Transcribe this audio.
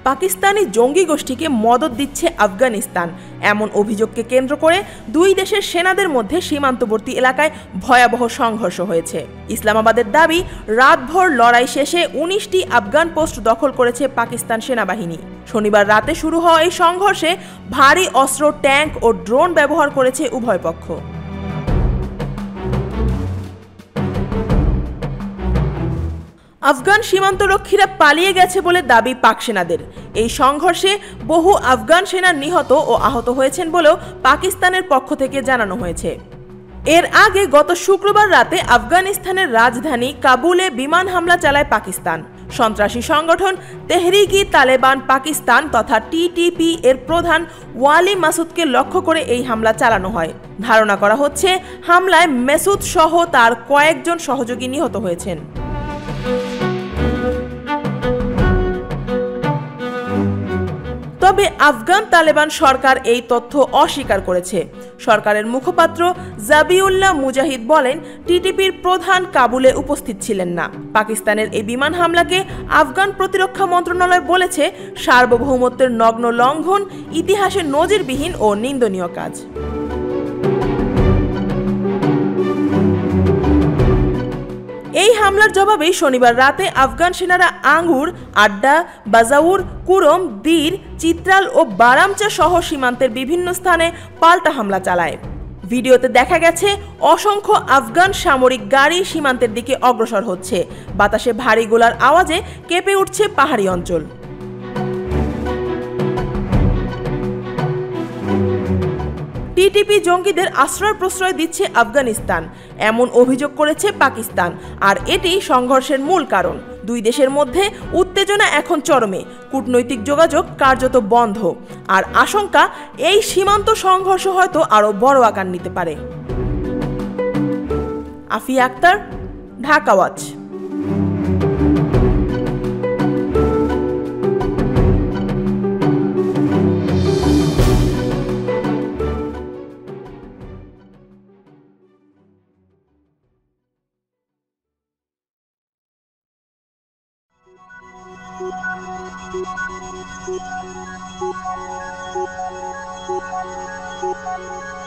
পাকিস্তানি জঙ্গি গোষ্ঠীকে মদদ দিচ্ছে আফগানিস্তান। এমন অভিযোগকে কেন্দ্র করে দুই দেশের সেনাদের মধ্যে সীমান্তবর্তী এলাকায় ভয়াবহ সংঘর্ষ হয়েছে। ইসলামাবাদের দাবি, রাতভর লড়াই শেষে 19টি আফগান পোস্ট দখল করেছে পাকিস্তান সেনাবাহিনী। শনিবার রাতে শুরু হওয়া এই সংঘর্ষে ভারী অস্ত্র, ট্যাঙ্ক ও ড্রোন ব্যবহার করেছে উভয় পক্ষ। আফগান সীমান্তরক্ষীরা পালিয়ে গেছে বলে দাবি পাক সেনাদের। এই সংঘর্ষে বহু আফগান সেনা নিহত ও আহত হয়েছেন বলেও পাকিস্তানের পক্ষ থেকে জানানো হয়েছে। এর আগে গত শুক্রবার রাতে আফগানিস্তানের রাজধানী কাবুলে বিমান হামলা চালায় পাকিস্তান। সন্ত্রাসী সংগঠন তেহরিক-ই-তালেবান পাকিস্তান তথা টিটিপি এর প্রধান ওয়ালি মাসুদকে লক্ষ্য করে এই হামলা চালানো হয়। ধারণা করা হচ্ছে, হামলায় মাসুদ সহ তার কয়েকজন সহযোগী নিহত হয়েছেন। তবে আফগান তালেবান সরকার এই তথ্য অস্বীকার করেছে। সরকারের মুখপাত্র জাবিউল্লাহ মুজাহিদ বলেন, টিটিপির প্রধান কাবুলে উপস্থিত ছিলেন না। পাকিস্তানের এই বিমান হামলাকে আফগান প্রতিরক্ষা মন্ত্রণালয় বলেছে সার্বভৌমত্বের নগ্ন লঙ্ঘন, ইতিহাসে নজিরবিহীন ও নিন্দনীয় কাজ। এই হামলার জবাবেই শনিবার রাতে আফগান সেনারা আঙ্গুর, আড্ডা, বাজাউর, কুরম, দীর, চিত্রাল ও বারামচা সহ সীমান্তের বিভিন্ন স্থানে পাল্টা হামলা চালায়। ভিডিওতে দেখা গেছে অসংখ্য আফগান সামরিক গাড়ি সীমান্তের দিকে অগ্রসর হচ্ছে। বাতাসে ভারী গোলার আওয়াজে কেঁপে উঠছে পাহাড়ি অঞ্চল। টিটিপি জঙ্গিদের আশ্রয় প্রশ্রয় দিচ্ছে আফগানিস্তান, এমন অভিযোগ করেছে পাকিস্তান। আর এটি সংঘর্ষের মূল কারণ। দুই দেশের মধ্যে উত্তেজনা এখন চরমে, কূটনৈতিক যোগাযোগ কার্যত বন্ধ। আর আশঙ্কা, এই সীমান্ত সংঘর্ষ হয়তো আরও বড় আকার নিতে পারে। Afia Akhtar, Dhaka watch. Thank you.